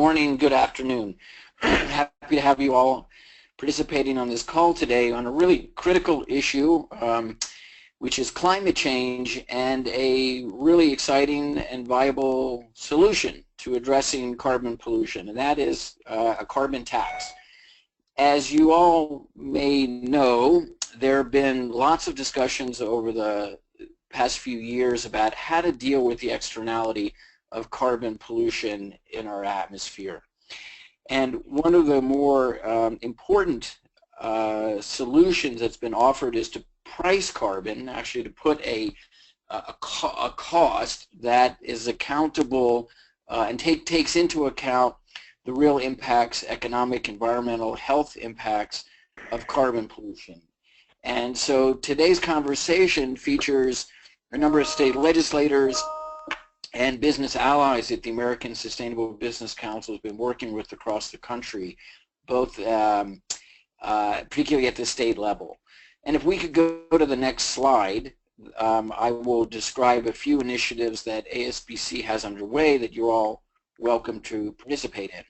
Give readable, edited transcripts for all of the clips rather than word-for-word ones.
morning, good afternoon. Happy to have you all participating on this call today on a really critical issue, which is climate change and a really exciting and viable solution to addressing carbon pollution, and that is a carbon tax. As you all may know, there have been lots of discussions over the past few years about how to deal with the externality of carbon pollution in our atmosphere. And one of the more important solutions that's been offered is to price carbon, actually to put a cost that is accountable and takes into account the real impacts, economic, environmental, health impacts of carbon pollution. And so today's conversation features a number of state legislators and business allies that the American Sustainable Business Council has been working with across the country, both particularly at the state level. And if we could go to the next slide, I will describe a few initiatives that ASBC has underway that you're all welcome to participate in.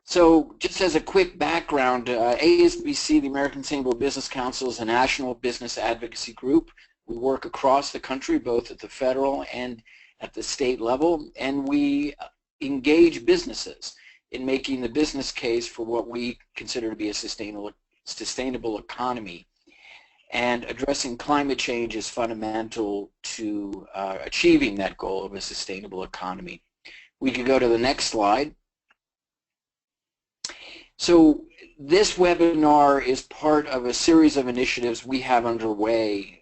So just as a quick background, ASBC, the American Sustainable Business Council, is a national business advocacy group. We work across the country, both at the federal and at the state level, and we engage businesses in making the business case for what we consider to be a sustainable economy. And addressing climate change is fundamental to achieving that goal of a sustainable economy. We could go to the next slide. So this webinar is part of a series of initiatives we have underway.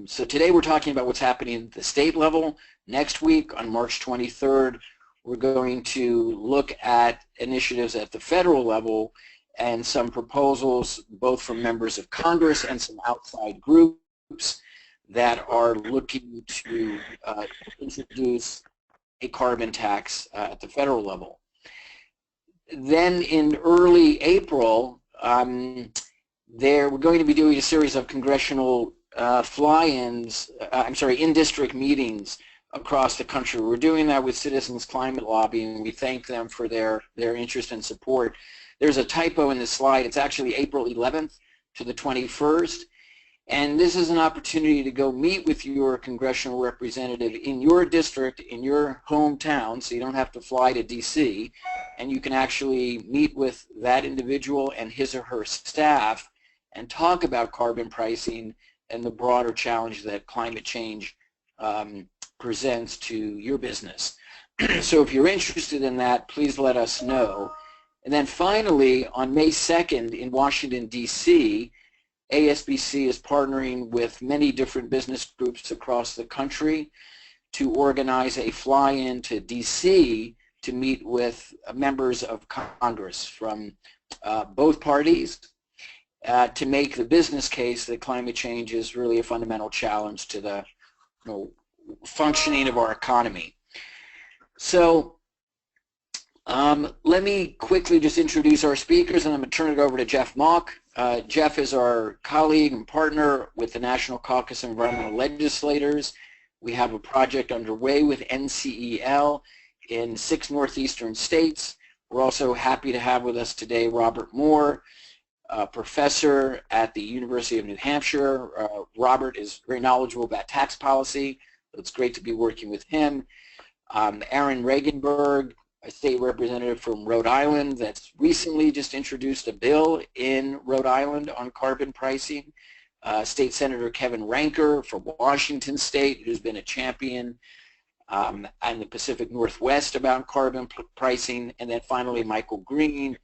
So today we're talking about what's happening at the state level. Next week, on March 23rd, we're going to look at initiatives at the federal level and some proposals both from members of Congress and some outside groups that are looking to introduce a carbon tax at the federal level. Then in early April, we're going to be doing a series of congressional fly-ins, in-district meetings across the country. We're doing that with Citizens Climate Lobby, and we thank them for their interest and support. There's a typo in the slide. It's actually April 11th to the 21st. And this is an opportunity to go meet with your congressional representative in your district, in your hometown, so you don't have to fly to DC, and you can actually meet with that individual and his or her staff and talk about carbon pricing and the broader challenge that climate change presents to your business. So if you're interested in that, please let us know. And then finally, on May 2nd in Washington, D.C., ASBC is partnering with many different business groups across the country to organize a fly-in to D.C. to meet with members of Congress from both parties to make the business case that climate change is really a fundamental challenge to the functioning of our economy. So let me quickly just introduce our speakers, and I'm going to turn it over to Jeff Mauk. Jeff is our colleague and partner with the National Caucus of Environmental Legislators. We have a project underway with NCEL in 6 northeastern states. We're also happy to have with us today Robert Mohr, professor at the University of New Hampshire. Robert is very knowledgeable about tax policy, so it's great to be working with him. Aaron Regunberg, a state representative from Rhode Island that's recently just introduced a bill in Rhode Island on carbon pricing. State Senator Kevin Ranker from Washington State, who's been a champion in the Pacific Northwest about carbon pricing. And then finally, Michael Green,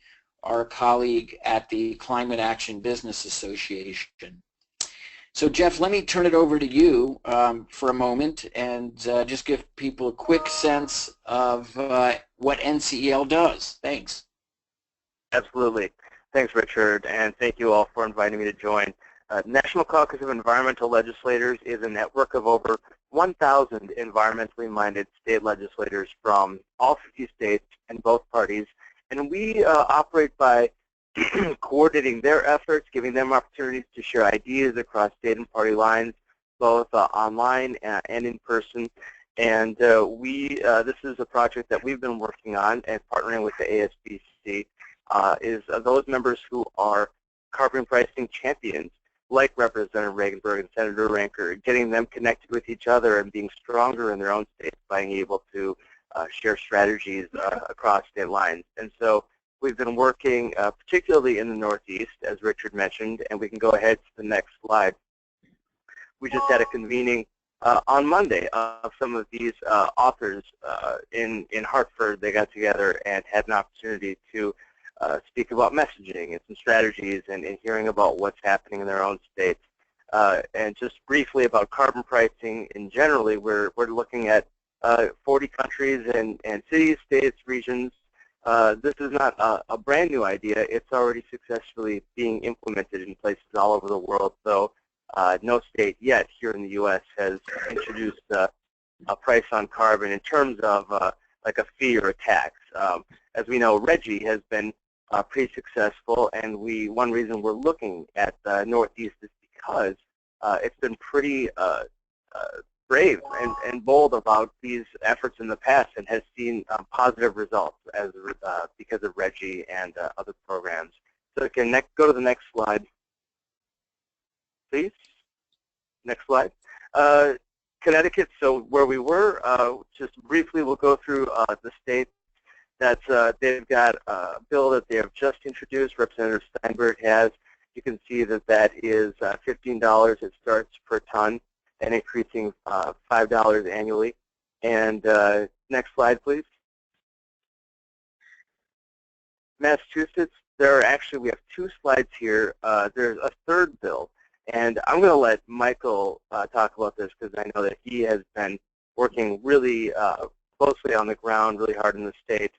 our colleague at the Climate Action Business Association. So Jeff, let me turn it over to you for a moment and just give people a quick sense of what NCEL does. Thanks. Absolutely. Thanks, Richard, and thank you all for inviting me to join. National Caucus of Environmental Legislators is a network of over 1,000 environmentally minded state legislators from all 50 states and both parties, and we operate by coordinating their efforts, giving them opportunities to share ideas across state and party lines, both online and in person. And this is a project that we've been working on and partnering with the ASBC, is those members who are carbon pricing champions, like Representative Regunberg and Senator Ranker, getting them connected with each other and being stronger in their own states, being able to share strategies across state lines. And so we've been working particularly in the Northeast, as Richard mentioned, and we can go ahead to the next slide. We just had a convening on Monday of some of these authors in Hartford. They got together and had an opportunity to speak about messaging and some strategies and hearing about what's happening in their own states. And just briefly about carbon pricing in generally, we're looking at 40 countries and cities, states, regions. This is not a brand new idea. It's already successfully being implemented in places all over the world. So no state yet here in the U.S. has introduced a price on carbon in terms of like a fee or a tax. As we know, RGGI has been pretty successful, and one reason we're looking at the Northeast is because it's been pretty brave and bold about these efforts in the past and has seen positive results because of RGGI and other programs. So can go to the next slide, please. Next slide. Connecticut, so where we were, just briefly we'll go through the states that they've got a bill that they have just introduced. Representative Steinberg has. You can see that that is $15. It starts per ton and increasing $5 annually. And next slide, please. Massachusetts, we have two slides here. There's a third bill. And I'm going to let Michael talk about this because I know that he has been working really closely on the ground, really hard in the state.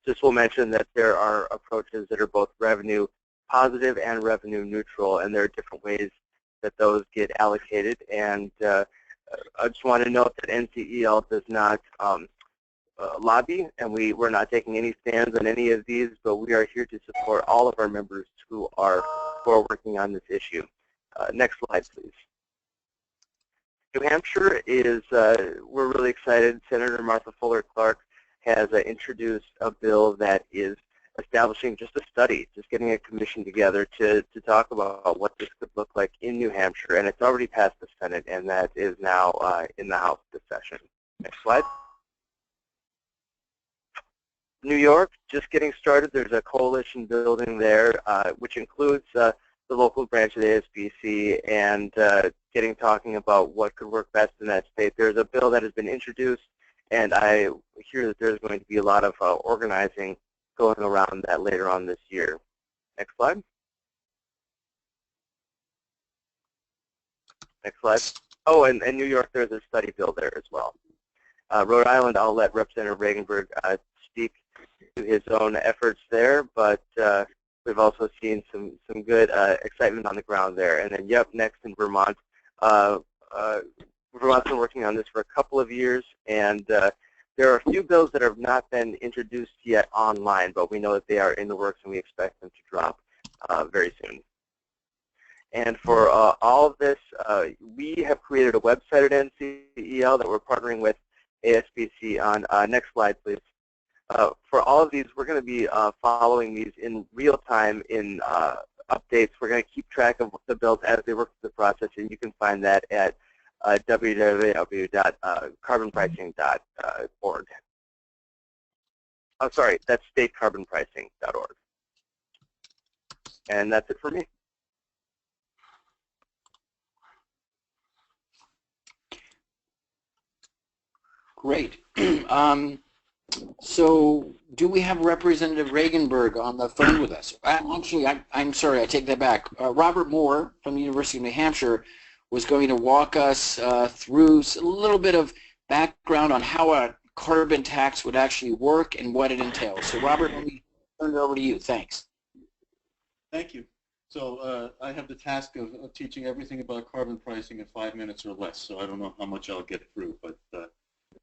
Just will mention that there are approaches that are both revenue positive and revenue neutral, and there are different ways that those get allocated. And I just want to note that NCEL does not lobby, and we're not taking any stands on any of these, but we are here to support all of our members who are working on this issue. Next slide, please. New Hampshire is, we're really excited. Senator Martha Fuller Clark has introduced a bill that is establishing just a study, just getting a commission together to talk about what this could look like in New Hampshire. And it's already passed the Senate, and that is now in the House this session. Next slide. New York, just getting started. There's a coalition building there, which includes the local branch of the ASBC and talking about what could work best in that state. There's a bill that has been introduced, and I hear that there's going to be a lot of organizing going around that later on this year. Next slide. Next slide. Oh, and New York, there's a study bill there as well. Rhode Island, I'll let Representative Regunberg speak to his own efforts there, but we've also seen some good excitement on the ground there. And then, yep, next in Vermont. Vermont's been working on this for a couple of years, and there are a few bills that have not been introduced yet online, but we know that they are in the works, and we expect them to drop very soon. And for all of this, we have created a website at NCEL that we're partnering with ASBC on. Next slide, please. For all of these, we're going to be following these in real time in updates. We're going to keep track of the bills as they work through the process, and you can find that at www.carbonpricing.org. I'm sorry, that's statecarbonpricing.org. And that's it for me. Great. So do we have Representative Regunberg on the phone with us? Actually, I'm sorry, I take that back. Robert Mohr from the University of New Hampshire was going to walk us through a little bit of background on how a carbon tax would actually work and what it entails. So Robert, let me turn it over to you. Thanks. Thank you. So I have the task of teaching everything about carbon pricing in 5 minutes or less, so I don't know how much I'll get through, but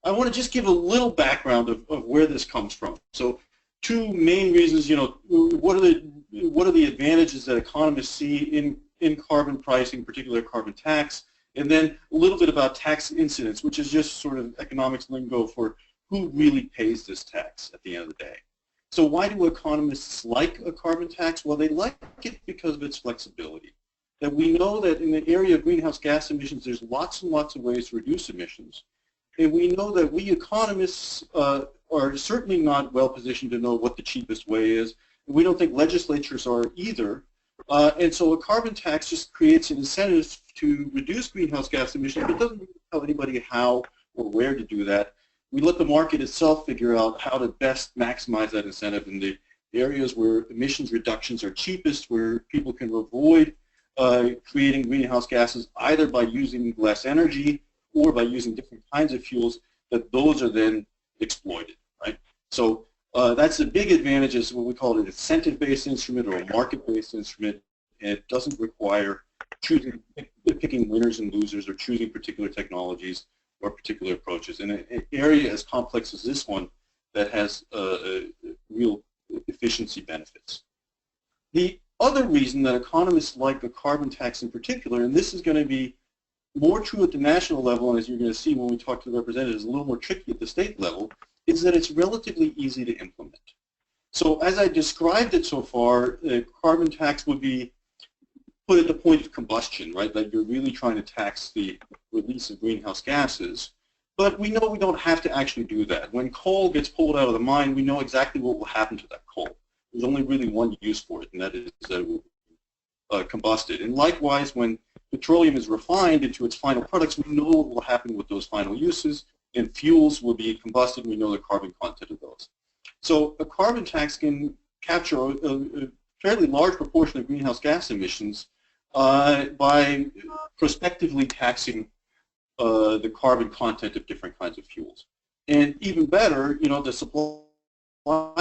I want to just give a little background of where this comes from. So two main reasons, what are the advantages that economists see in carbon pricing, particularly carbon tax, And then a little bit about tax incidence, which is just sort of economics lingo for who really pays this tax at the end of the day. So why do economists like a carbon tax? Well, they like it because of its flexibility. That we know that in the area of greenhouse gas emissions, there's lots and lots of ways to reduce emissions. And we know that we economists are certainly not well positioned to know what the cheapest way is. We don't think legislatures are either. And so a carbon tax just creates an incentive to reduce greenhouse gas emissions, but doesn't really tell anybody how or where to do that. We let the market itself figure out how to best maximize that incentive in the areas where emissions reductions are cheapest, where people can avoid creating greenhouse gases either by using less energy or by using different kinds of fuels, that those are then exploited, right? So that's a big advantage, is what we call an incentive-based instrument or a market-based instrument, and it doesn't require picking winners and losers or choosing particular technologies or particular approaches. In an area as complex as this one that has real efficiency benefits. The other reason that economists like a carbon tax in particular, and this is going to be more true at the national level, and as you're going to see when we talk to the representatives, a little more tricky at the state level, is that it's relatively easy to implement. So as I described it so far, a carbon tax would be put at the point of combustion, right? That you're really trying to tax the release of greenhouse gases. But we know we don't have to actually do that. When coal gets pulled out of the mine, we know exactly what will happen to that coal. There's only really one use for it, and that is that it will combusted. And likewise, when petroleum is refined into its final products, we know what will happen with those final uses, and fuels will be combusted, and we know the carbon content of those. So a carbon tax can capture a fairly large proportion of greenhouse gas emissions by prospectively taxing the carbon content of different kinds of fuels. And even better, you know, the supply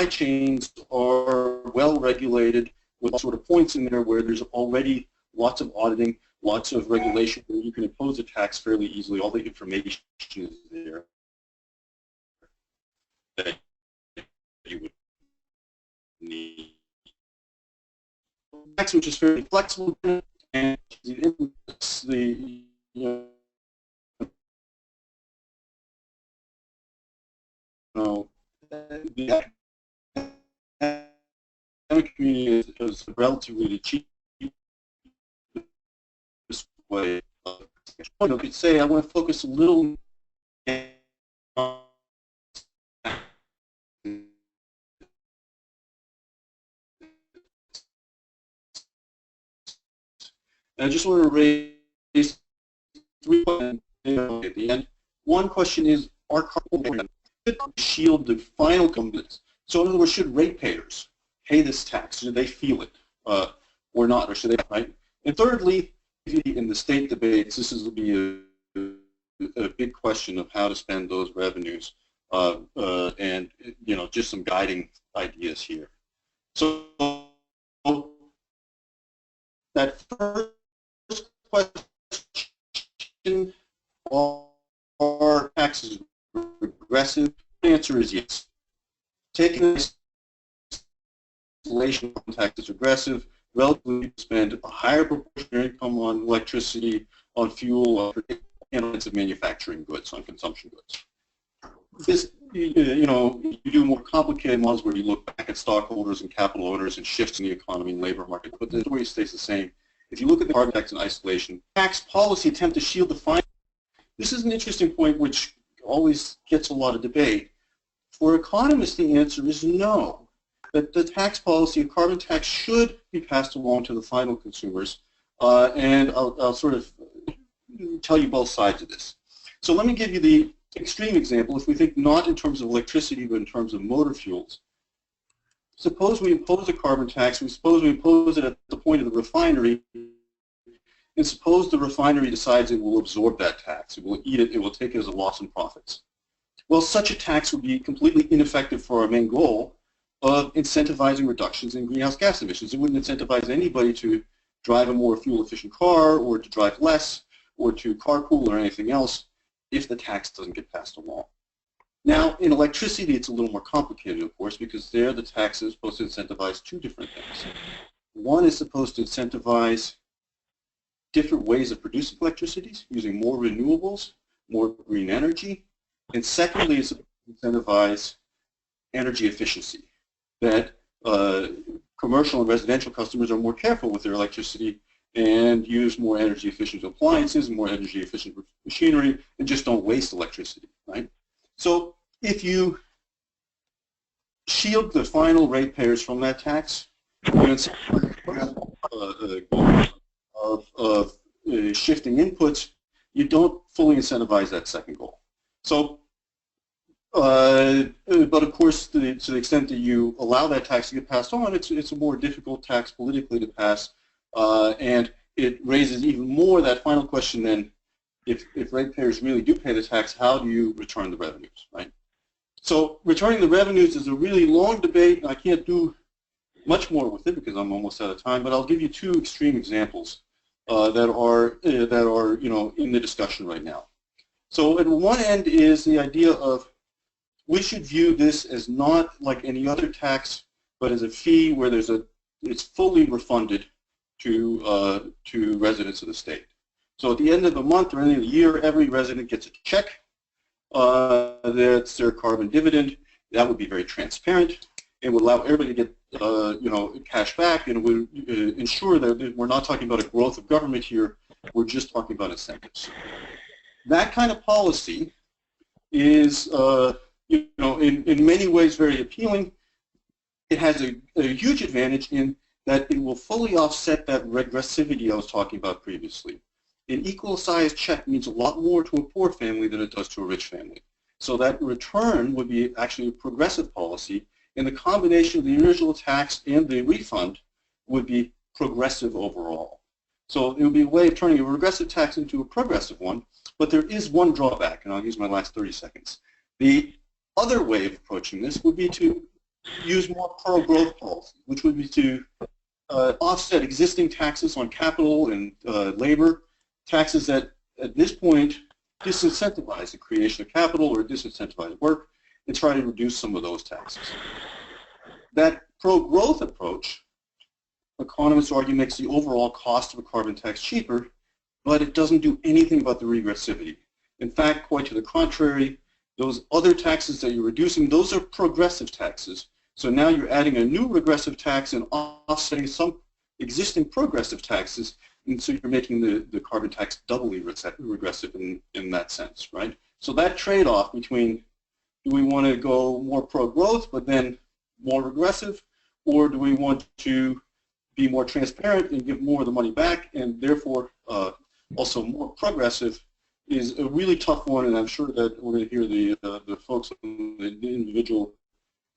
chains are well regulated with sort of points in there where there's already lots of auditing, lots of regulation where you can impose a tax fairly easily. All the information is there that you would need. Tax which is fairly flexible and the the academic community is relatively the cheapest way. I could say I want to focus a little on I just want to raise 3 questions at the end. One question is, are carbon shield the final companies? So in other words, should ratepayers pay this tax? Should they feel it or not? Or should they, right? And thirdly, in the state debates, this will be a big question of how to spend those revenues and, you know, just some guiding ideas here. So that first question, are taxes regressive? The answer is yes. Taking installation tax is regressive, relatively spend a higher proportion of income on electricity, on fuel, and on manufacturing goods, on consumption goods. This, you know, you do more complicated models where you look back at stockholders and capital owners and shifts in the economy and labor market, but the story stays the same. If you look at the carbon tax in isolation, tax policy attempt to shield the fine. This is an interesting point which always gets a lot of debate. For economists, the answer is no. That the tax policy of carbon tax should be passed along to the final consumers, and I'll sort of tell you both sides of this. So let me give you the extreme example. If we think not in terms of electricity, but in terms of motor fuels, suppose we impose a carbon tax, suppose we impose it at the point of the refinery, and suppose the refinery decides it will absorb that tax, it will eat it, it will take it as a loss in profits. Well, such a tax would be completely ineffective for our main goal of incentivizing reductions in greenhouse gas emissions. It wouldn't incentivize anybody to drive a more fuel-efficient car or to drive less or to carpool or anything else if the tax doesn't get passed along. Now, in electricity, it's a little more complicated, of course, because there the tax is supposed to incentivize two different things. One is supposed to incentivize different ways of producing electricity, using more renewables, more green energy. And secondly, it's incentivize energy efficiency, that commercial and residential customers are more careful with their electricity and use more energy efficient appliances, more energy efficient machinery, and just don't waste electricity, right? So if you shield the final ratepayers from that tax, you of shifting inputs, you don't fully incentivize that second goal. So, but of course, to the extent that you allow that tax to get passed on, it's a more difficult tax politically to pass, and it raises even more that final question then, if ratepayers really do pay the tax, how do you return the revenues, right? So returning the revenues is a really long debate, and I can't do much more with it because I'm almost out of time, but I'll give you two extreme examples that are in the discussion right now. So at one end is the idea of we should view this as not like any other tax, but as a fee where it's fully refunded to residents of the state. So at the end of the month or end of the year, every resident gets a check. That's their carbon dividend. That would be very transparent. It would allow everybody to get cash back, and it would ensure that we're not talking about a growth of government here. We're just talking about incentives. That kind of policy is, in many ways very appealing. It has a huge advantage in that it will fully offset that regressivity I was talking about previously. An equal-sized check means a lot more to a poor family than it does to a rich family. So that return would be actually a progressive policy, and the combination of the original tax and the refund would be progressive overall. So it would be a way of turning a regressive tax into a progressive one, but there is one drawback, and I'll use my last 30 seconds. The other way of approaching this would be to use more pro-growth policy, which would be to offset existing taxes on capital and labor, taxes that at this point disincentivize the creation of capital or disincentivize work, and try to reduce some of those taxes. That pro-growth approach, economists argue, makes the overall cost of a carbon tax cheaper, but it doesn't do anything about the regressivity. In fact, quite to the contrary, those other taxes that you're reducing, those are progressive taxes. So now you're adding a new regressive tax and offsetting some existing progressive taxes, and so you're making the carbon tax doubly regressive in that sense, right? So that trade-off between, do we want to go more pro-growth but then more regressive, or do we want to be more transparent and give more of the money back and therefore also more progressive, is a really tough one, and I'm sure that we're going to hear the folks in the individual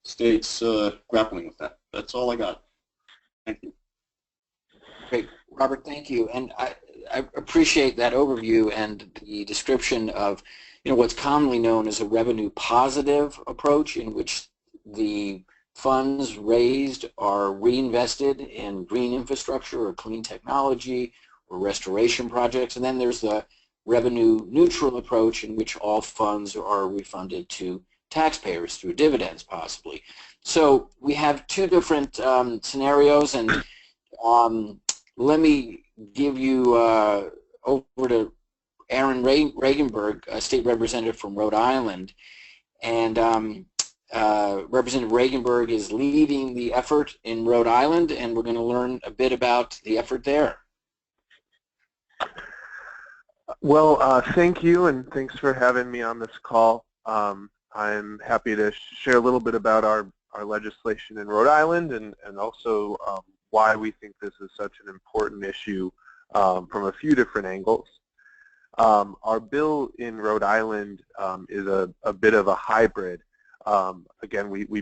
states grappling with that. That's all I got. Thank you. Great, Robert, thank you. And I appreciate that overview and the description of what's commonly known as a revenue positive approach, in which the funds raised are reinvested in green infrastructure or clean technology or restoration projects. And then there's the revenue neutral approach, in which all funds are refunded to taxpayers through dividends, possibly. So we have two different scenarios, and let me give you over to Aaron Regunberg, a state representative from Rhode Island. And Representative Regunberg is leading the effort in Rhode Island, and we're going to learn a bit about the effort there. Well, thank you, and thanks for having me on this call. I'm happy to share a little bit about our legislation in Rhode Island, and also why we think this is such an important issue from a few different angles. Our bill in Rhode Island is a bit of a hybrid. Again,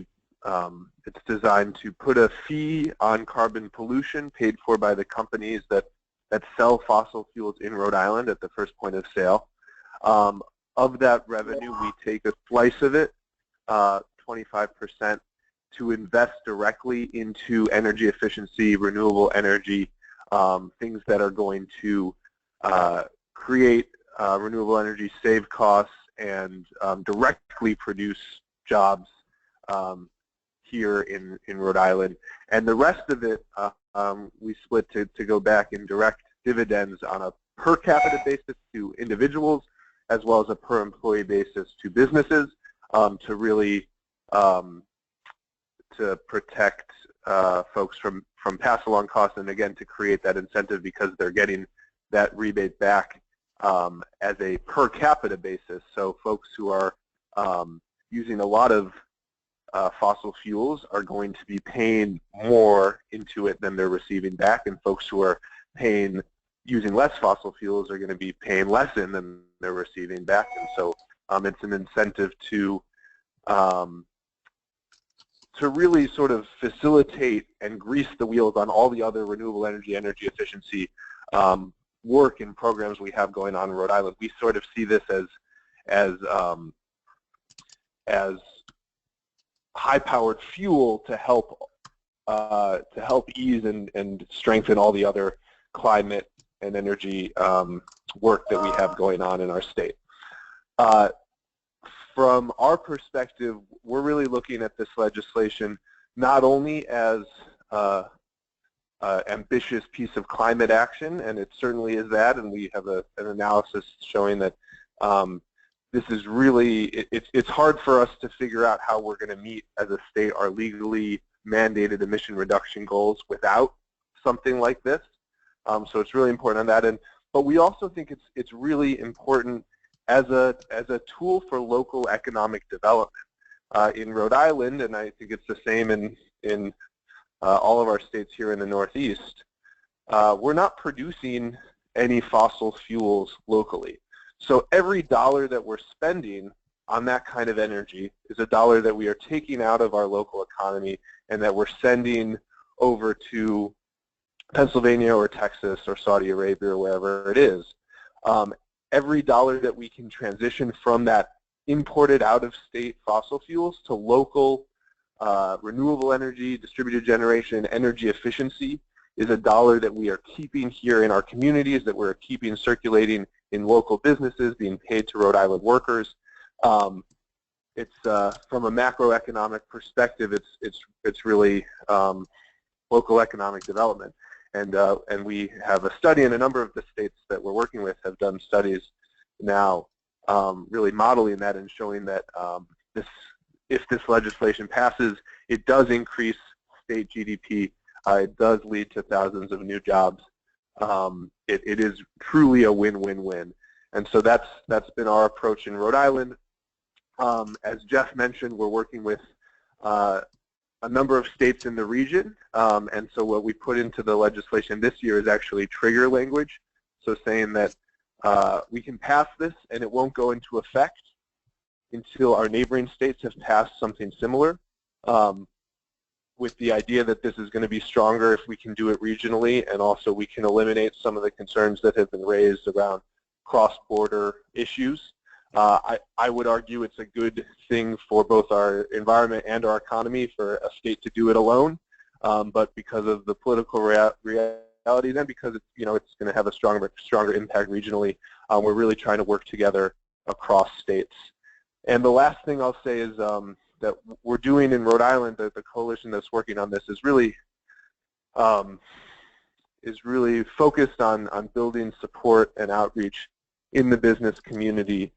it's designed to put a fee on carbon pollution paid for by the companies that sell fossil fuels in Rhode Island at the first point of sale. Of that revenue, we take a slice of it, 25%, to invest directly into energy efficiency, renewable energy, things that are going to create renewable energy, save costs, and directly produce jobs here in Rhode Island. And the rest of it, we split to go back in direct dividends on a per capita basis to individuals, as well as a per employee basis to businesses, to really to protect folks from pass along costs, and again to create that incentive because they're getting that rebate back as a per capita basis. So folks who are using a lot of fossil fuels are going to be paying more into it than they're receiving back, and folks who are using less fossil fuels are going to be paying less in than they're receiving back. And so it's an incentive to really sort of facilitate and grease the wheels on all the other renewable energy efficiency work and programs we have going on in Rhode Island. We sort of see this as high-powered fuel to help ease and strengthen all the other climate and energy work that we have going on in our state. From our perspective, we're really looking at this legislation not only as an ambitious piece of climate action, and it certainly is that, and we have an analysis showing that this is really, it's hard for us to figure out how we're going to meet as a state our legally mandated emission reduction goals without something like this. So it's really important on that end. But we also think it's really important as a tool for local economic development. In Rhode Island, and I think it's the same in all of our states here in the Northeast, we're not producing any fossil fuels locally. So every dollar that we're spending on that kind of energy is a dollar that we are taking out of our local economy and that we're sending over to Pennsylvania or Texas or Saudi Arabia or wherever it is. Every dollar that we can transition from that imported out-of-state fossil fuels to local renewable energy, distributed generation, energy efficiency is a dollar that we are keeping here in our communities, that we're keeping circulating in local businesses, being paid to Rhode Island workers. It's from a macroeconomic perspective, it's really local economic development. And we have a study, and a number of the states that we're working with have done studies now really modeling that and showing that if this legislation passes, it does increase state GDP. It does lead to thousands of new jobs. It is truly a win-win-win. And so that's been our approach in Rhode Island. As Jeff mentioned, we're working with a number of states in the region, and so what we put into the legislation this year is actually trigger language, so saying that we can pass this and it won't go into effect until our neighboring states have passed something similar, with the idea that this is going to be stronger if we can do it regionally, and also we can eliminate some of the concerns that have been raised around cross-border issues. I would argue it's a good thing for both our environment and our economy for a state to do it alone, but because of the political realities and because it's going to have a stronger impact regionally, we're really trying to work together across states. And the last thing I'll say is that we're doing in Rhode Island, the coalition that's working on this is really focused on building support and outreach in the business community.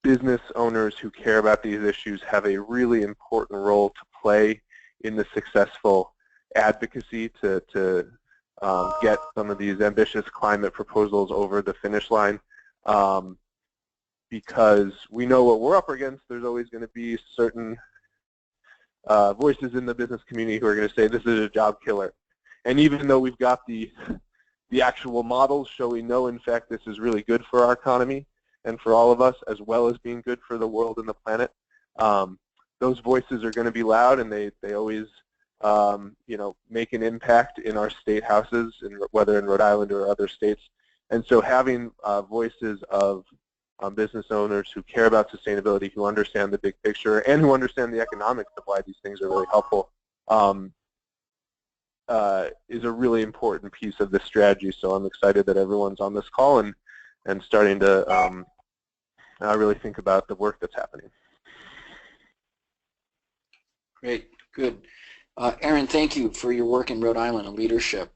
Business owners who care about these issues have a really important role to play in the successful advocacy to get some of these ambitious climate proposals over the finish line, because we know what we're up against. There's always going to be certain voices in the business community who are going to say this is a job killer. And even though we've got the actual models showing no, in fact, this is really good for our economy and for all of us, as well as being good for the world and the planet, those voices are going to be loud, and they always make an impact in our state houses, whether in Rhode Island or other states. And so having voices of business owners who care about sustainability, who understand the big picture, and who understand the economics of why these things are really helpful, is a really important piece of this strategy. So I'm excited that everyone's on this call and starting to really think about the work that's happening. Great, good. Aaron, thank you for your work in Rhode Island and leadership.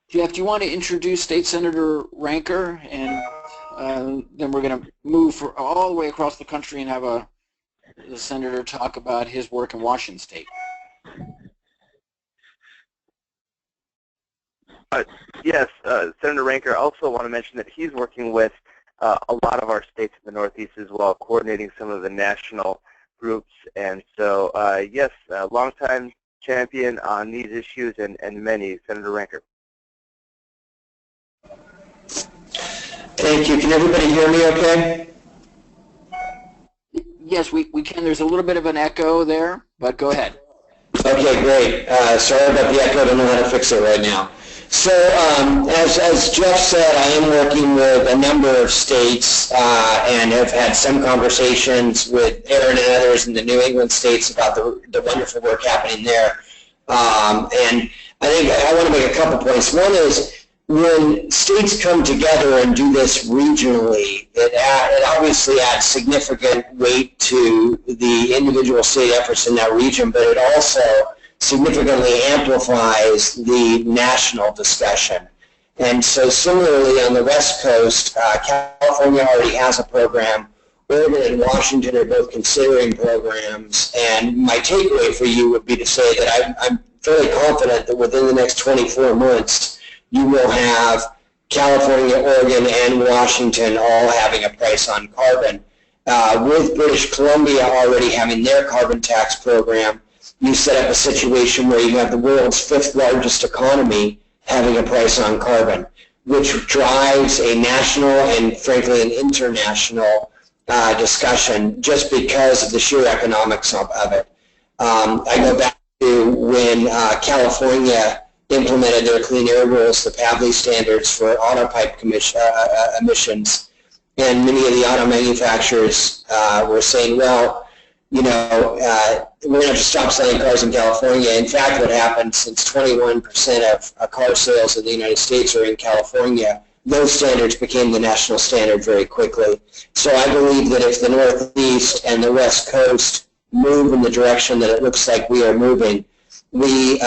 Jeff, do you want to introduce State Senator Ranker, and then we're going to move all the way across the country and have the senator talk about his work in Washington State. Yes, Senator Ranker. I also want to mention that he's working with a lot of our states in the Northeast as well, coordinating some of the national groups. And so, yes, longtime champion on these issues and many, Senator Ranker. Thank you. Can everybody hear me okay? Yes, we can. There's a little bit of an echo there, but go ahead. Okay, great. Sorry about the echo. I don't know how to fix it right now. So as Jeff said, I am working with a number of states and have had some conversations with Aaron and others in the New England states about the wonderful work happening there. And I think I want to make a couple points. One is when states come together and do this regionally, it obviously adds significant weight to the individual state efforts in that region, but it also significantly amplifies the national discussion. And so similarly on the West Coast, California already has a program. Oregon and Washington are both considering programs. And my takeaway for you would be to say that I'm fairly confident that within the next 24 months, you will have California, Oregon, and Washington all having a price on carbon. With British Columbia already having their carbon tax program, you set up a situation where you have the world's 5th largest economy having a price on carbon, which drives a national and frankly an international discussion just because of the sheer economics of it. I go back to when California implemented their clean air rules, the PAVLI standards for auto pipe emissions, and many of the auto manufacturers were saying, well, you know, we're going to have to stop selling cars in California. In fact, what happened, since 21% of car sales in the United States are in California, those standards became the national standard very quickly. So I believe that if the Northeast and the West Coast move in the direction that it looks like we are moving, we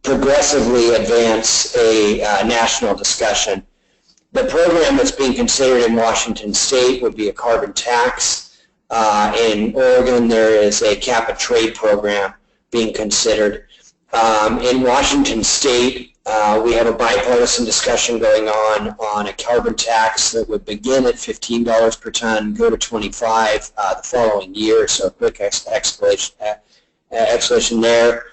progressively advance a national discussion. The program that's being considered in Washington State would be a carbon tax. In Oregon, there is a cap and trade program being considered. In Washington State, we have a bipartisan discussion going on a carbon tax that would begin at $15 per ton, go to $25 the following year, so a quick escalation there,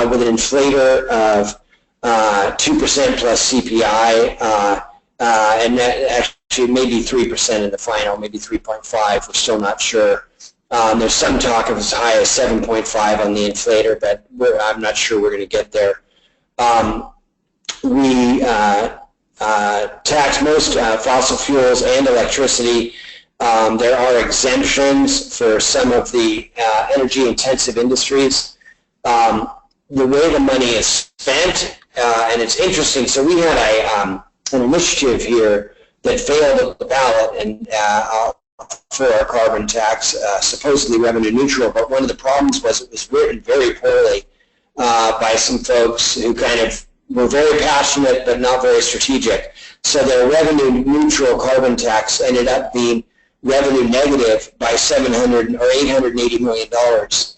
with an inflator of 2% plus CPI, and that actually maybe 3% in the final, maybe 3.5. We're still not sure. There's some talk of as high as 7.5 on the inflator, but I'm not sure we're going to get there. We tax most fossil fuels and electricity. There are exemptions for some of the energy-intensive industries. The way the money is spent, and it's interesting, so we had an initiative here that failed at the ballot and for our carbon tax, supposedly revenue neutral, but one of the problems was it was written very poorly by some folks who kind of were very passionate but not very strategic. So their revenue neutral carbon tax ended up being revenue negative by $700 or $880 million.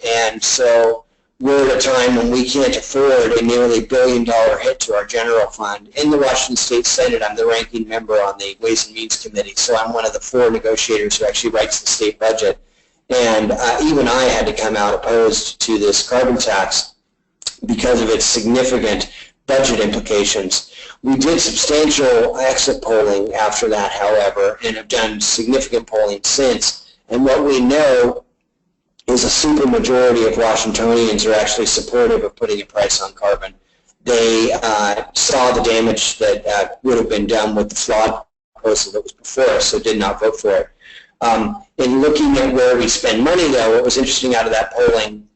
And so we're at a time when we can't afford a nearly $1 billion hit to our general fund. In the Washington State Senate, I'm the ranking member on the Ways and Means Committee, so I'm one of the 4 negotiators who actually writes the state budget. And even I had to come out opposed to this carbon tax because of its significant budget implications. We did substantial exit polling after that, however, and have done significant polling since. And what we know is a supermajority of Washingtonians are actually supportive of putting a price on carbon. They saw the damage that would have been done with the flawed proposal that was before us, so did not vote for it. In looking at where we spend money, though, what was interesting out of that polling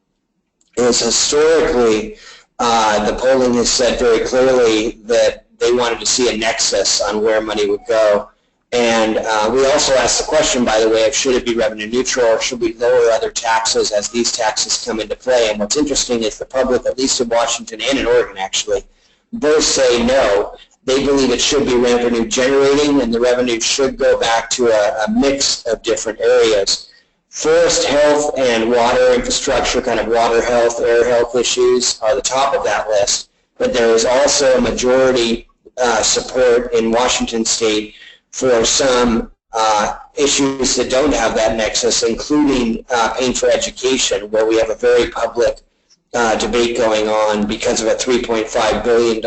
is historically the polling has said very clearly that they wanted to see a nexus on where money would go. And we also asked the question, by the way, of should it be revenue neutral or should we lower other taxes as these taxes come into play? And what's interesting is the public, at least in Washington and in Oregon actually, both say no. They believe it should be revenue generating and the revenue should go back to a mix of different areas. Forest health and water infrastructure, kind of water health, air health issues are the top of that list. But there is also a majority support in Washington state for some issues that don't have that nexus, including paying for education, where we have a very public debate going on because of a $3.5 billion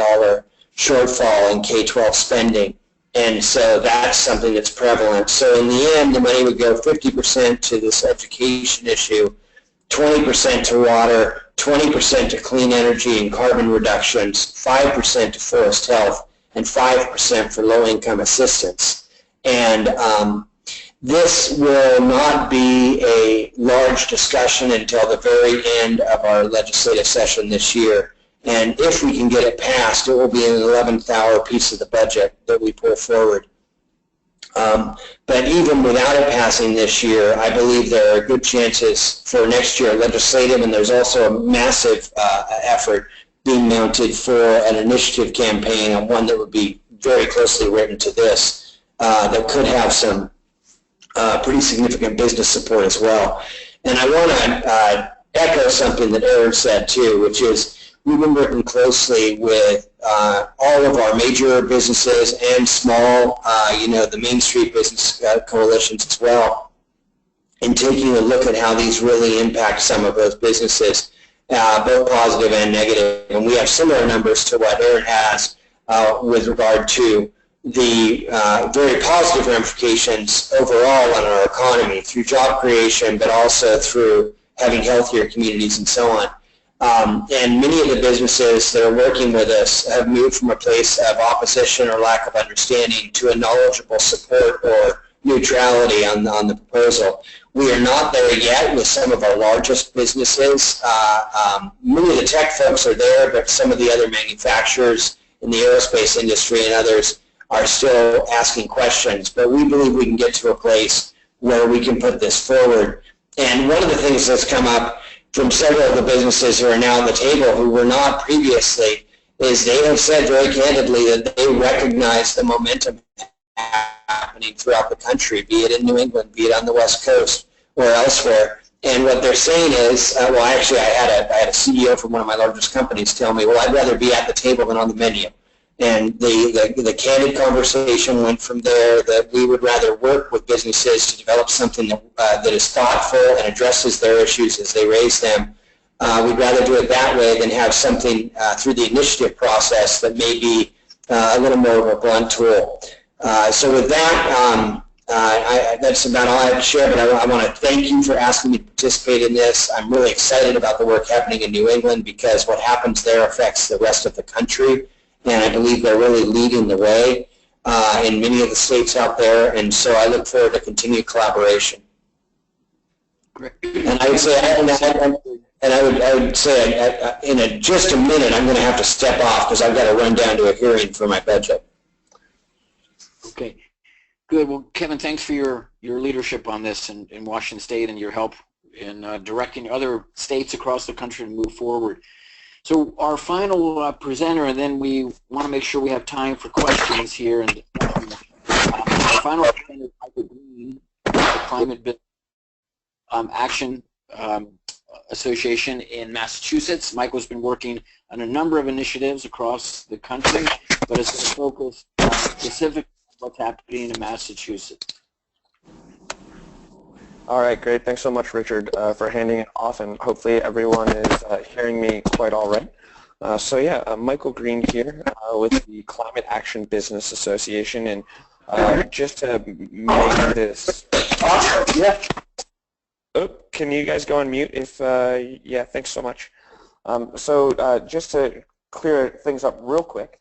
shortfall in K-12 spending. And so that's something that's prevalent. So in the end, the money would go 50% to this education issue, 20% to water, 20% to clean energy and carbon reductions, 5% to forest health, and 5% for low-income assistance. And this will not be a large discussion until the very end of our legislative session this year. And if we can get it passed, it will be an 11th hour piece of the budget that we pull forward. But even without it passing this year, I believe there are good chances for next year legislative, and there's also a massive effort being mounted for an initiative campaign, and one that would be very closely written to this, that could have some pretty significant business support as well. And I want to echo something that Aaron said too, which is we've been working closely with all of our major businesses and small, the Main Street business coalitions as well, and taking a look at how these really impact some of those businesses, both positive and negative. And we have similar numbers to what Aaron has with regard to the very positive ramifications overall on our economy through job creation, but also through having healthier communities and so on. And many of the businesses that are working with us have moved from a place of opposition or lack of understanding to a knowledgeable support or neutrality on the proposal. We are not there yet with some of our largest businesses. Many of the tech folks are there, but some of the other manufacturers in the aerospace industry and others are still asking questions. But we believe we can get to a place where we can put this forward. And one of the things that's come up from several of the businesses who are now on the table who were not previously is they have said very candidly that they recognize the momentum happening throughout the country, be it in New England, be it on the West Coast or elsewhere. And what they're saying is, well, actually I had a CEO from one of my largest companies tell me, well, I'd rather be at the table than on the menu. And the candid conversation went from there that we would rather work with businesses to develop something that is thoughtful and addresses their issues as they raise them. We'd rather do it that way than have something through the initiative process that may be a little more of a blunt tool. So with that, that's about all I have to share, but I want to thank you for asking me to participate in this. I'm really excited about the work happening in New England because what happens there affects the rest of the country. And I believe they're really leading the way in many of the states out there, and so I look forward to continued collaboration. Great. And I would say, I would say, in just a minute, I'm going to have to step off because I've got to run down to a hearing for my budget. Okay, good. Well, Kevin, thanks for your leadership on this in Washington State and your help in directing other states across the country to move forward. So our final presenter, and then we want to make sure we have time for questions here. And our final presenter is Michael Green, the Climate Action Association in Massachusetts. Michael's been working on a number of initiatives across the country, but is going to focus specifically on what's happening in Massachusetts. All right, great. Thanks so much, Richard, for handing it off, and hopefully everyone is hearing me quite all right. Michael Green here with the Climate Action Business Association, and just to make this... Yeah. Oh, can you guys go on mute if... yeah, thanks so much. Just to clear things up real quick,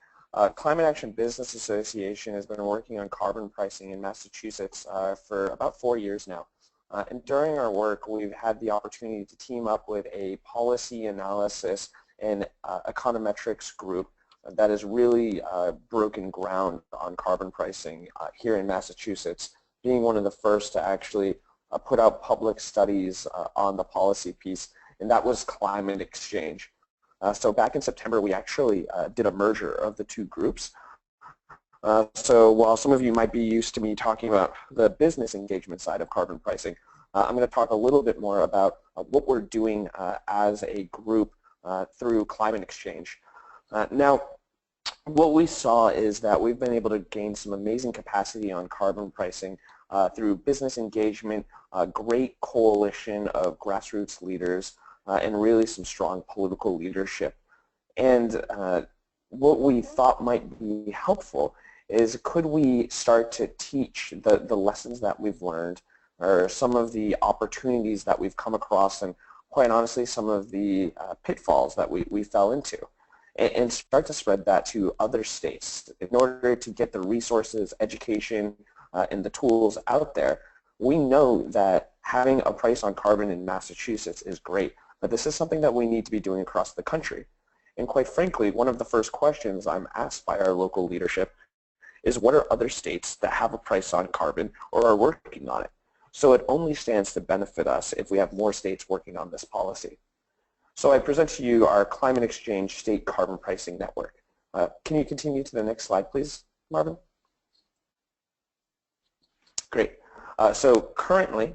Climate Action Business Association has been working on carbon pricing in Massachusetts for about 4 years now. And during our work, we've had the opportunity to team up with a policy analysis and econometrics group that has really broken ground on carbon pricing here in Massachusetts, being one of the first to actually put out public studies on the policy piece, and that was Climate Exchange. So back in September, we actually did a merger of the two groups. So while some of you might be used to me talking about the business engagement side of carbon pricing, I'm going to talk a little bit more about what we're doing as a group through Climate Exchange. Now, what we saw is that we've been able to gain some amazing capacity on carbon pricing through business engagement, a great coalition of grassroots leaders, and really some strong political leadership. And what we thought might be helpful is, could we start to teach the lessons that we've learned, or some of the opportunities that we've come across, and quite honestly some of the pitfalls that we fell into, and start to spread that to other states in order to get the resources, education, and the tools out there. We know that having a price on carbon in Massachusetts is great, but this is something that we need to be doing across the country. And quite frankly, one of the first questions I'm asked by our local leadership is, what are other states that have a price on carbon or are working on it? So it only stands to benefit us if we have more states working on this policy. So I present to you our Climate Exchange State Carbon Pricing Network. Can you continue to the next slide, please, Marvin? Great. So currently,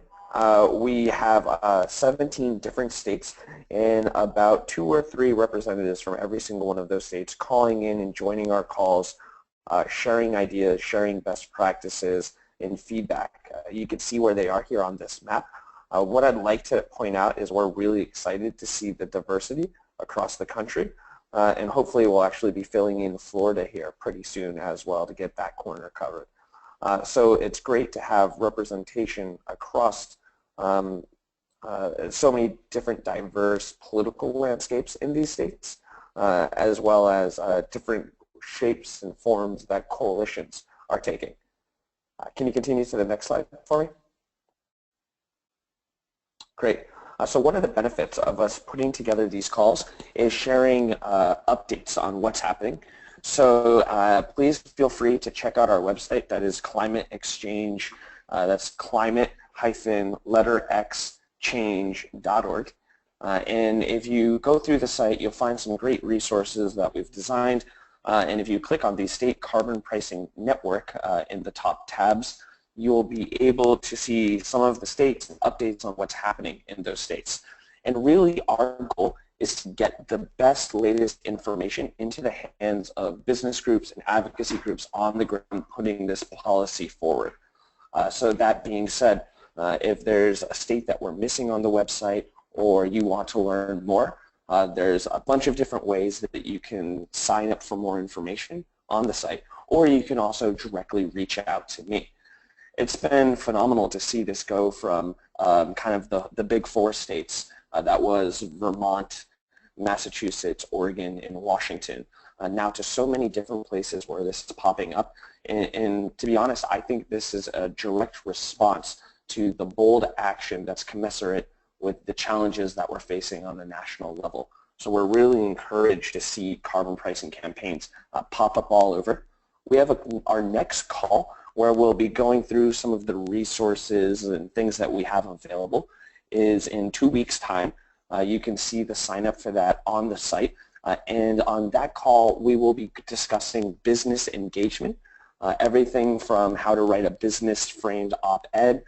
we have 17 different states and about 2 or 3 representatives from every single one of those states calling in and joining our calls, sharing ideas, sharing best practices, and feedback. You can see where they are here on this map. What I'd like to point out is we're really excited to see the diversity across the country, and hopefully we'll actually be filling in Florida here pretty soon as well to get that corner covered. So it's great to have representation across so many different diverse political landscapes in these states, as well as different shapes and forms that coalitions are taking. Can you continue to the next slide for me? Great. So one of the benefits of us putting together these calls is sharing updates on what's happening. So please feel free to check out our website. That is Climate Exchange. That's climate-xchange.org. And if you go through the site, you'll find some great resources that we've designed. And if you click on the State Carbon Pricing Network in the top tabs, you'll be able to see some of the states and updates on what's happening in those states. And really our goal is to get the best, latest information into the hands of business groups and advocacy groups on the ground putting this policy forward. So that being said, if there's a state that we're missing on the website or you want to learn more, there's a bunch of different ways that you can sign up for more information on the site, or you can also directly reach out to me. It's been phenomenal to see this go from kind of the big 4 states, that was Vermont, Massachusetts, Oregon, and Washington, now to so many different places where this is popping up. And to be honest, I think this is a direct response to the bold action that's commensurate with the challenges that we're facing on the national level. So we're really encouraged to see carbon pricing campaigns pop up all over. We have our next call where we'll be going through some of the resources and things that we have available is in 2 weeks' time. You can see the sign up for that on the site. And on that call, we will be discussing business engagement, everything from how to write a business-framed op-ed,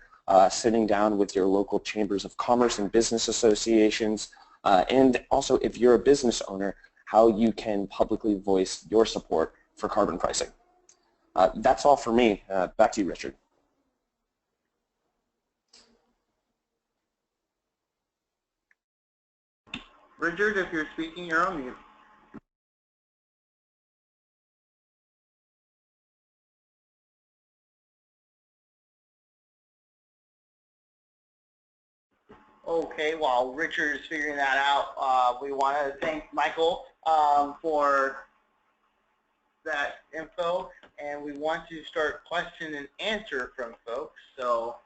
sitting down with your local chambers of commerce and business associations, and also if you're a business owner, how you can publicly voice your support for carbon pricing. That's all for me. Back to you, Richard. Richard, if you're speaking, you're on mute. Okay, while Richard is figuring that out, we want to thank Michael for that info, and we want to start question and answer from folks. So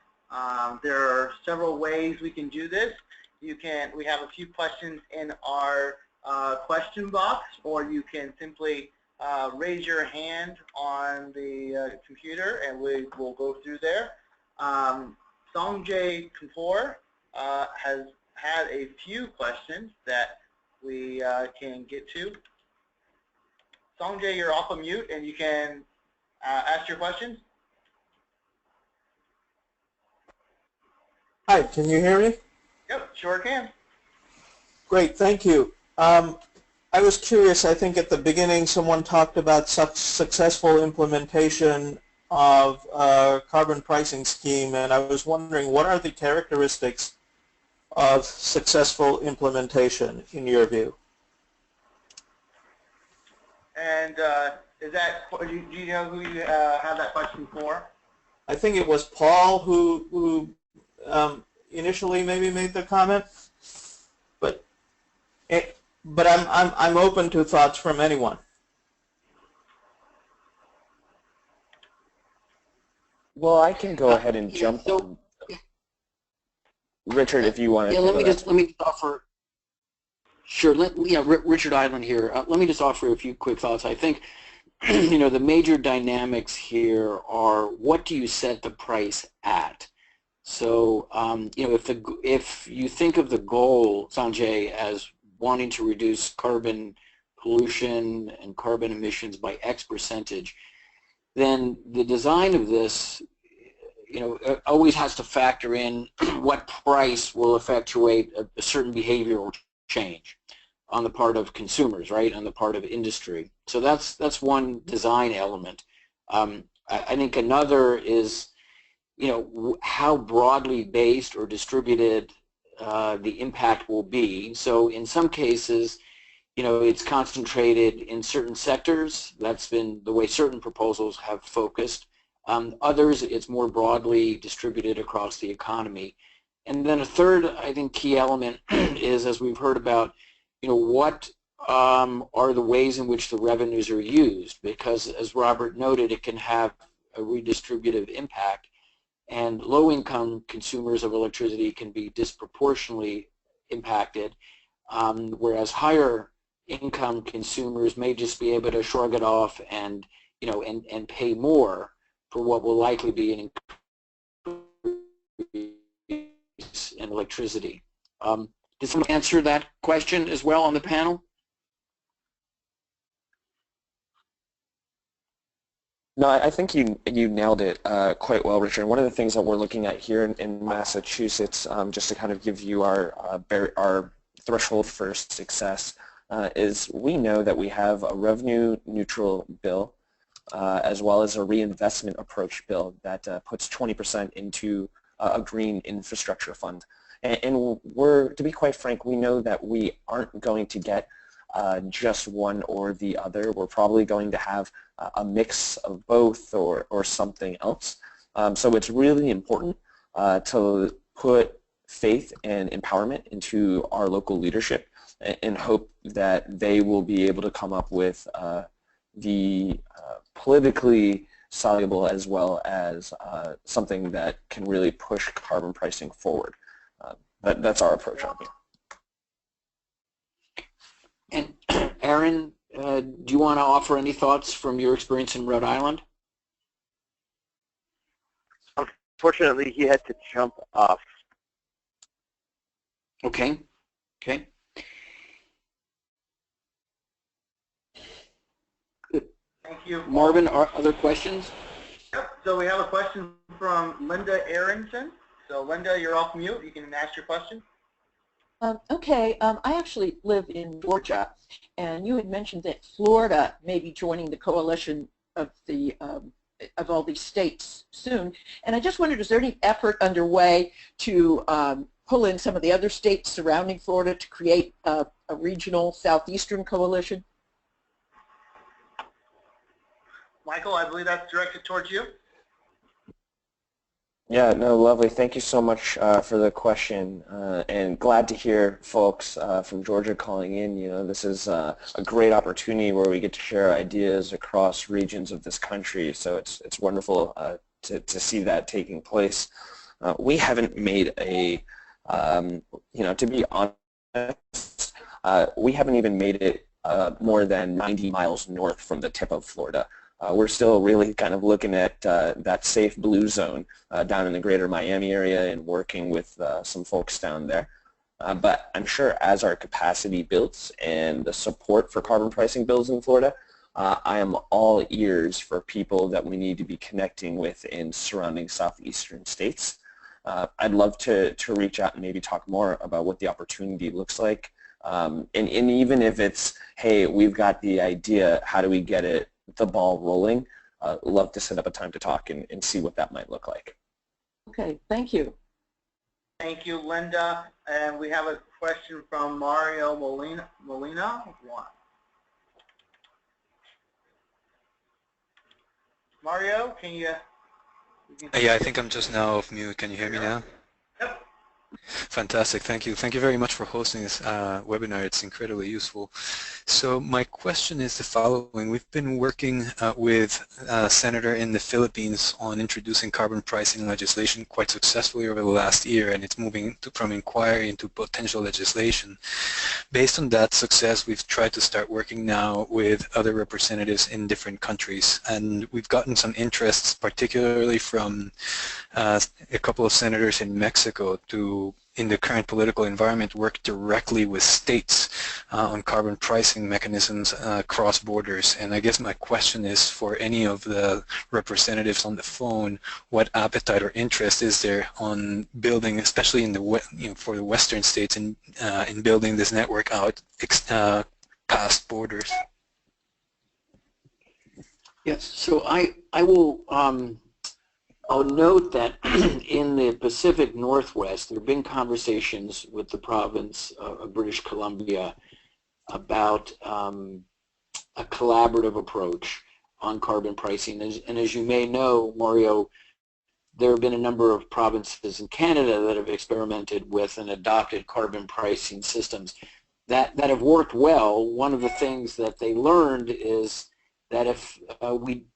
there are several ways we can do this. We have a few questions in our question box, or you can simply raise your hand on the computer, and we will go through there. Sanjay Kapoor has had a few questions that we can get to. Sanjay, you're off of mute, and you can ask your questions. Hi, can you hear me? Yep, sure can. Great, thank you. I was curious, I think at the beginning someone talked about successful implementation of a carbon pricing scheme, and I was wondering what are the characteristics of successful implementation in your view? And is that, do you know who you have that question for? I think it was Paul who initially maybe made the comment, but I'm open to thoughts from anyone. Well, I can go ahead and jump on. Richard, if you want to. Yeah, let me just offer. Sure, Richard Island here. Let me just offer a few quick thoughts. I think, the major dynamics here are what do you set the price at? So, if you think of the goal, Sanjay, as wanting to reduce carbon pollution and carbon emissions by X percentage, then the design of this, always has to factor in what price will effectuate a certain behavioral change on the part of consumers, right, on the part of industry. So that's one design element. I think another is, how broadly based or distributed the impact will be. So in some cases, it's concentrated in certain sectors. That's been the way certain proposals have focused. Others, it's more broadly distributed across the economy. And then a third, I think, key element is, as we've heard about, what are the ways in which the revenues are used? Because, as Robert noted, it can have a redistributive impact, and low-income consumers of electricity can be disproportionately impacted, whereas higher-income consumers may just be able to shrug it off and, and pay more for what will likely be an increase in electricity. Did someone answer that question as well on the panel? No, I think you nailed it quite well, Richard. One of the things that we're looking at here in Massachusetts, just to kind of give you our threshold for success, is we know that we have a revenue neutral bill as well as a reinvestment approach bill that puts 20% into a green infrastructure fund. And we're, to be quite frank, we know that we aren't going to get just one or the other. We're probably going to have a mix of both or something else. So it's really important to put faith and empowerment into our local leadership and hope that they will be able to come up with the politically soluble as well as something that can really push carbon pricing forward. That's our approach on here. And Aaron, do you want to offer any thoughts from your experience in Rhode Island? Unfortunately, he had to jump off. Okay. Okay. Good. Thank you. Marvin, are other questions? Yep. So we have a question from Linda Aronson. So Linda, you're off mute. You can ask your question. Okay, I actually live in Georgia, and you had mentioned that Florida may be joining the coalition of the of all these states soon, and I just wondered, is there any effort underway to pull in some of the other states surrounding Florida to create a regional southeastern coalition? Michael, I believe that's directed towards you. Yeah, no, lovely. Thank you so much for the question, and glad to hear folks from Georgia calling in. This is a great opportunity where we get to share ideas across regions of this country, so it's wonderful to see that taking place. We haven't made to be honest, we haven't even made it more than 90 miles north from the tip of Florida. We're still really kind of looking at that safe blue zone down in the greater Miami area and working with some folks down there. But I'm sure as our capacity builds and the support for carbon pricing builds in Florida, I am all ears for people that we need to be connecting with in surrounding southeastern states. I'd love to reach out and maybe talk more about what the opportunity looks like. And even if it's, hey, we've got the idea, how do we get the ball rolling? Love to set up a time to talk and see what that might look like. Okay, thank you. Thank you, Linda. And we have a question from Mario Molina. Mario, can you? Yeah, I think I'm just now off mute. Can you hear me now? Yep. Fantastic. Thank you. Thank you very much for hosting this webinar. It's incredibly useful. So my question is the following. We've been working with a senator in the Philippines on introducing carbon pricing legislation quite successfully over the last year, and it's moving from inquiry into potential legislation. Based on that success, we've tried to start working now with other representatives in different countries, and we've gotten some interests, particularly from a couple of senators in Mexico to, in the current political environment, work directly with states on carbon pricing mechanisms across borders. And I guess my question is, for any of the representatives on the phone, what appetite or interest is there on building, especially in the for the Western states, in building this network out past borders? Yes. So I will. I'll note that in the Pacific Northwest, there have been conversations with the province of British Columbia about a collaborative approach on carbon pricing. And as you may know, Mario, there have been a number of provinces in Canada that have experimented with and adopted carbon pricing systems that have worked well. One of the things that they learned is that if we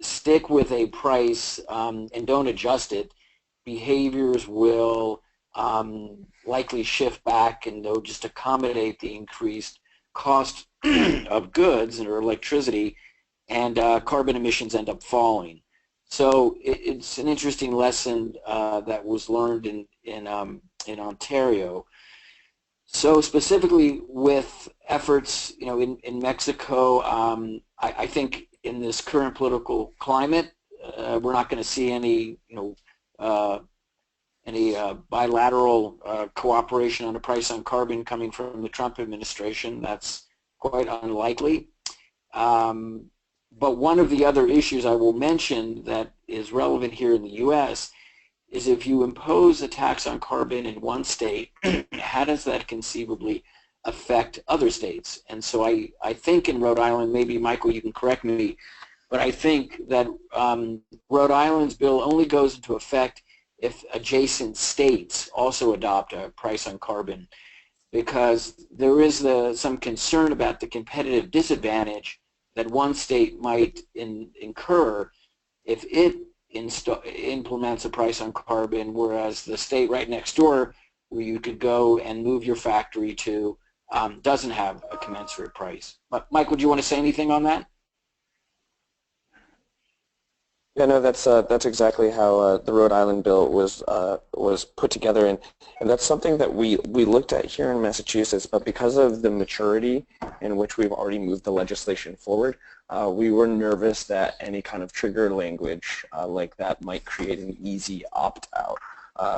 stick with a price and don't adjust it, behaviors will likely shift back, and they'll just accommodate the increased cost of goods or electricity, and carbon emissions end up falling. So it's an interesting lesson that was learned in Ontario. So specifically with efforts, in Mexico, I think in this current political climate, we're not going to see any, bilateral cooperation on a price on carbon coming from the Trump administration. That's quite unlikely. But one of the other issues I will mention that is relevant here in the U.S. is if you impose a tax on carbon in one state, how does that conceivably affect other states? And so I think in Rhode Island, maybe Michael, you can correct me, but I think that Rhode Island's bill only goes into effect if adjacent states also adopt a price on carbon, because there is some concern about the competitive disadvantage that one state might incur if it implements a price on carbon, whereas the state right next door where you could go and move your factory to doesn't have a commensurate price. But Michael, do you want to say anything on that? Yeah, no, that's exactly how the Rhode Island bill was put together, and that's something that we looked at here in Massachusetts. But because of the maturity in which we've already moved the legislation forward, we were nervous that any kind of trigger language like that might create an easy opt-out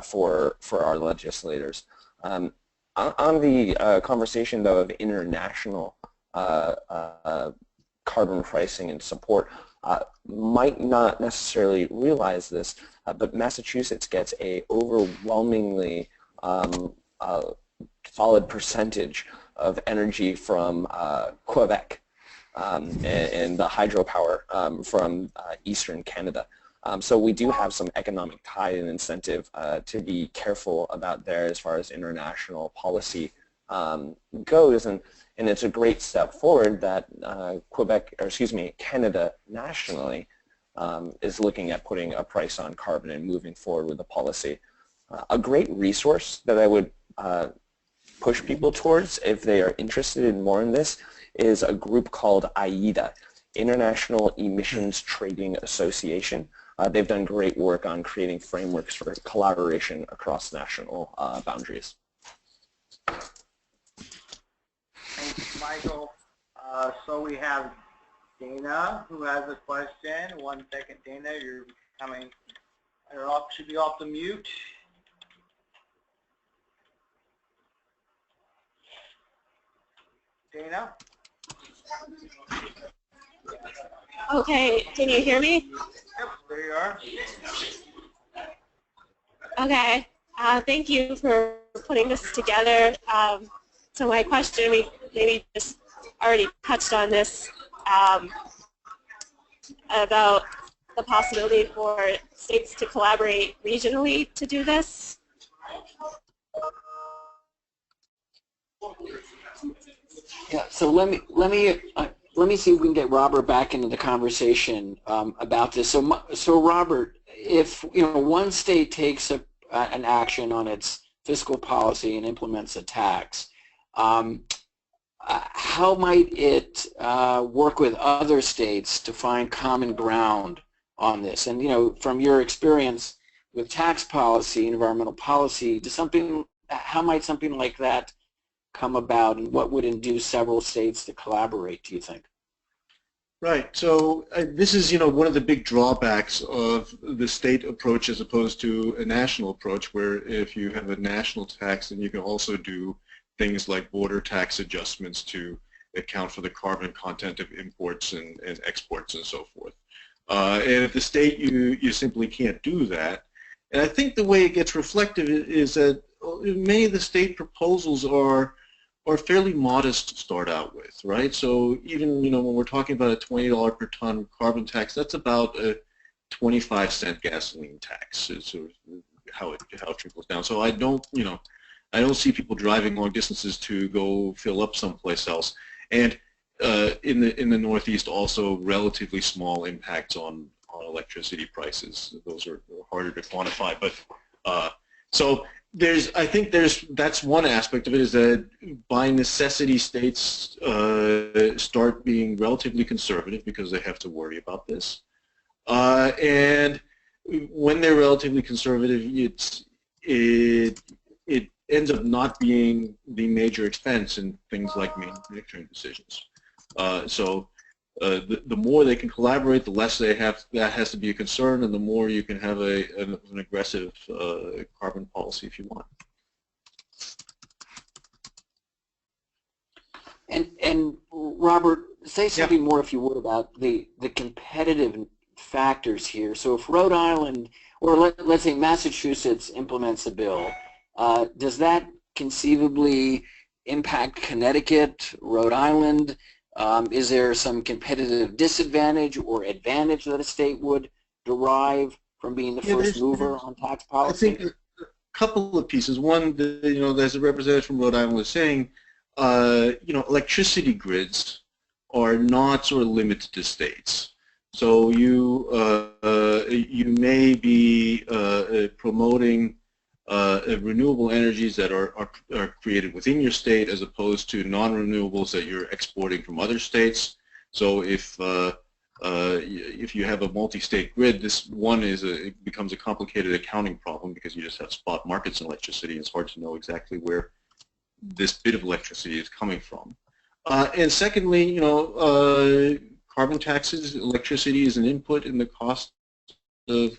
for our legislators. On the conversation, though, of international carbon pricing and support, might not necessarily realize this, but Massachusetts gets a overwhelmingly solid percentage of energy from Quebec and the hydropower from eastern Canada. So we do have some economic tie and incentive to be careful about there as far as international policy goes, and it's a great step forward that Canada nationally is looking at putting a price on carbon and moving forward with the policy. A great resource that I would push people towards, if they are interested in more in this, is a group called IETA, International Emissions Trading Association. They've done great work on creating frameworks for collaboration across national boundaries. Thanks, Michael. So we have Dana who has a question. 1 second, Dana, you're coming. You're off, should be off the mute. Dana? Okay, can you hear me? Yep, there you are. Okay, thank you for putting this together. So my question, we maybe just already touched on this, about the possibility for states to collaborate regionally to do this. Yeah, so let me see if we can get Robert back into the conversation about this. So Robert, if one state takes an action on its fiscal policy and implements a tax, how might it work with other states to find common ground on this? And from your experience with tax policy, environmental policy, how might something like that come about, and what would induce several states to collaborate, do you think? Right. So this is, one of the big drawbacks of the state approach as opposed to a national approach, where if you have a national tax, then you can also do things like border tax adjustments to account for the carbon content of imports and exports and so forth. And at the state, you simply can't do that. And I think the way it gets reflected is that many of the state proposals are fairly modest to start out with, right? So even, when we're talking about a $20 per ton carbon tax, that's about a 25-cent gasoline tax is sort of how it trickles down. So I don't see people driving long distances to go fill up someplace else. And in the Northeast, also relatively small impacts on electricity prices. Those are harder to quantify. But so that's one aspect of it, is that by necessity states start being relatively conservative because they have to worry about this. And when they're relatively conservative, it ends up not being the major expense in things like manufacturing decisions. So the more they can collaborate, the less that has to be a concern, and the more you can have an aggressive carbon policy if you want. And Robert, say something more, if you would, about the competitive factors here. So if Rhode Island, or let's say Massachusetts, implements a bill, does that conceivably impact Connecticut, Rhode Island? Is there some competitive disadvantage or advantage that a state would derive from being the first mover on tax policy? I think a couple of pieces. One, as a representative from Rhode Island was saying, electricity grids are not sort of limited to states. So you may be promoting renewable energies that are created within your state, as opposed to non-renewables that you're exporting from other states. So if you have a multi-state grid, it becomes a complicated accounting problem, because you just have spot markets in electricity. It's hard to know exactly where this bit of electricity is coming from. And secondly, carbon taxes, electricity is an input in the cost of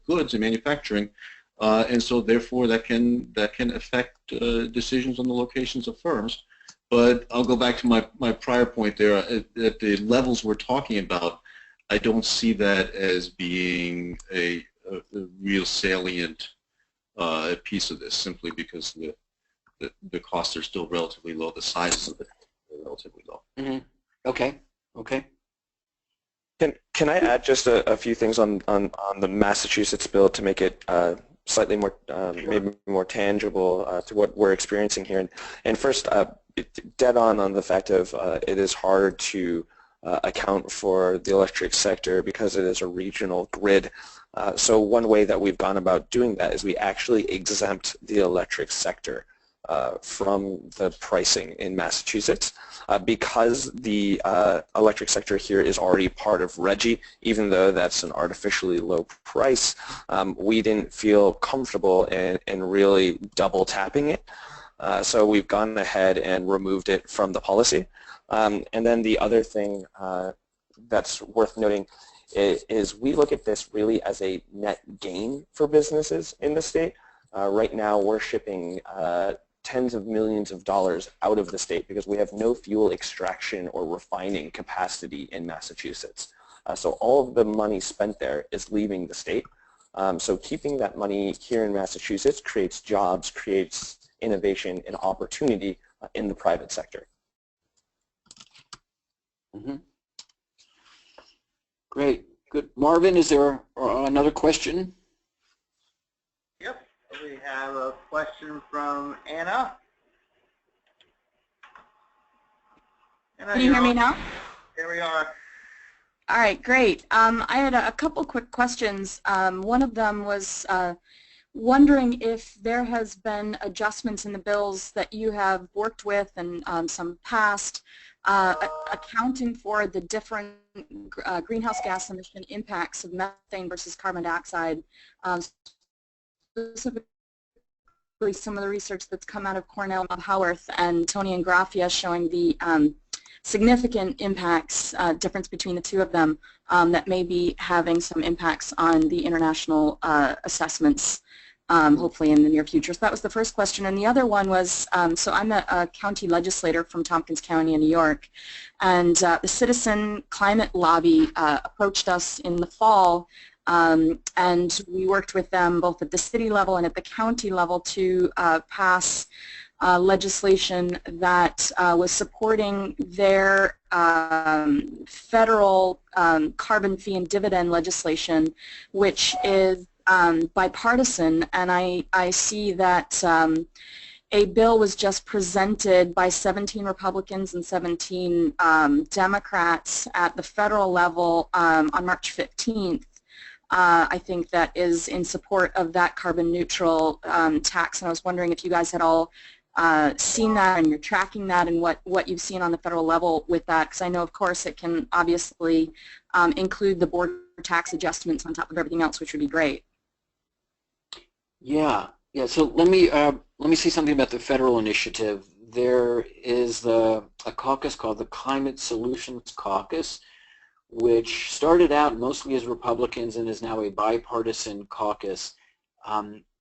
goods and manufacturing. And so therefore that can affect decisions on the locations of firms. But I'll go back to my prior point there. At the levels we're talking about, I don't see that as being a real salient piece of this, simply because the costs are still relatively low, the sizes of it are relatively low. Mm-hmm. Okay. Can I add just a few things on the Massachusetts bill to make it slightly more, maybe more tangible to what we're experiencing here? And first, dead on the fact of it is hard to account for the electric sector because it is a regional grid. So one way that we've gone about doing that is we actually exempt the electric sector from the pricing in Massachusetts. Because the electric sector here is already part of RGGI, even though that's an artificially low price, we didn't feel comfortable in really double tapping it. So we've gone ahead and removed it from the policy. And then the other thing that's worth noting is we look at this really as a net gain for businesses in the state. Right now we're shipping tens of millions of dollars out of the state because we have no fuel extraction or refining capacity in Massachusetts. So all of the money spent there is leaving the state. So keeping that money here in Massachusetts creates jobs, creates innovation and opportunity in the private sector. Mm-hmm. Great. Good. Marvin, is there another question? Yep. We have a question from Anna. Can you hear me now? Here we are. All right, great. I had a couple quick questions. One of them was wondering if there has been adjustments in the bills that you have worked with and some past accounting for the different greenhouse gas emission impacts of methane versus carbon dioxide, specifically some of the research that's come out of Cornell, Howarth, and Tony and Graffia showing the significant impacts, difference between the two of them, that may be having some impacts on the international assessments, hopefully in the near future. So that was the first question. And the other one was, so I'm a county legislator from Tompkins County in New York, and the Citizen Climate Lobby approached us in the fall, and we worked with them both at the city level and at the county level to pass legislation that was supporting their federal carbon fee and dividend legislation, which is bipartisan, and I see that a bill was just presented by 17 Republicans and 17 Democrats at the federal level on March 15th. I think that is in support of that carbon neutral tax, and I was wondering if you guys had all seen that and you're tracking that and what you've seen on the federal level with that, because I know of course it can obviously include the border tax adjustments on top of everything else, which would be great. Yeah. So let me say something about the federal initiative. There is a caucus called the Climate Solutions Caucus, which started out mostly as Republicans and is now a bipartisan caucus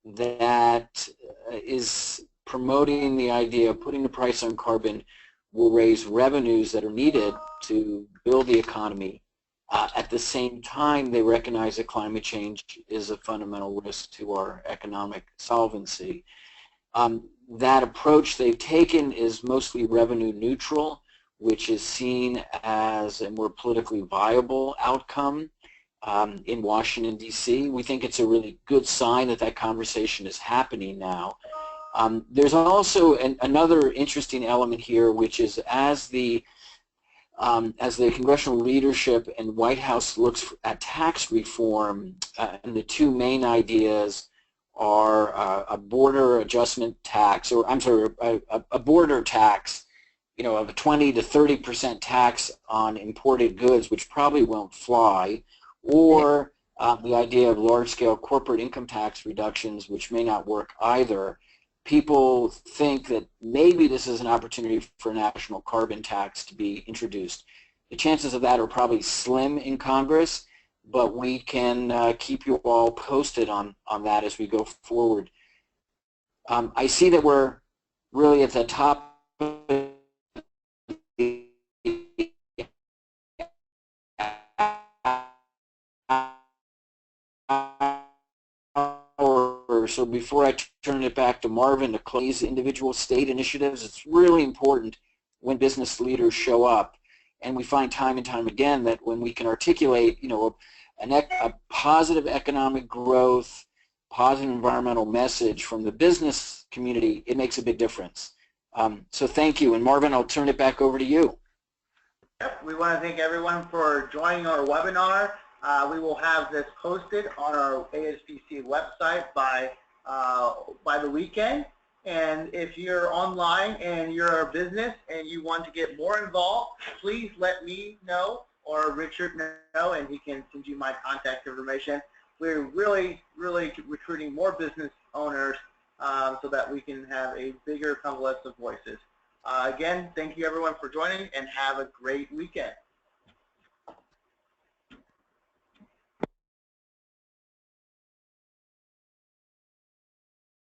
that is promoting the idea of putting the price on carbon will raise revenues that are needed to build the economy. At the same time, they recognize that climate change is a fundamental risk to our economic solvency. That approach they've taken is mostly revenue neutral, which is seen as a more politically viable outcome in Washington, D.C. We think it's a really good sign that that conversation is happening now. There's also another interesting element here, which is as the congressional leadership and White House looks at tax reform, and the two main ideas are a border adjustment tax, or I'm sorry, a border tax, of a 20 to 30% tax on imported goods, which probably won't fly, or the idea of large-scale corporate income tax reductions, which may not work either. People think that maybe this is an opportunity for a national carbon tax to be introduced. The chances of that are probably slim in Congress, but we can keep you all posted on that as we go forward. I see that we're really at the top of the hour, so before I turn it back to Marvin to close individual state initiatives, it's really important when business leaders show up, and we find time and time again that when we can articulate, a positive economic growth, positive environmental message from the business community, it makes a big difference. So thank you, and Marvin, I'll turn it back over to you. Yep, we want to thank everyone for joining our webinar. We will have this posted on our ASBC website by the weekend, And if you're online and you're a business and you want to get more involved, please let me know or Richard know, and he can send you my contact information. We're really recruiting more business owners so that we can have a bigger convalescent of voices. Again, thank you everyone for joining, and have a great weekend.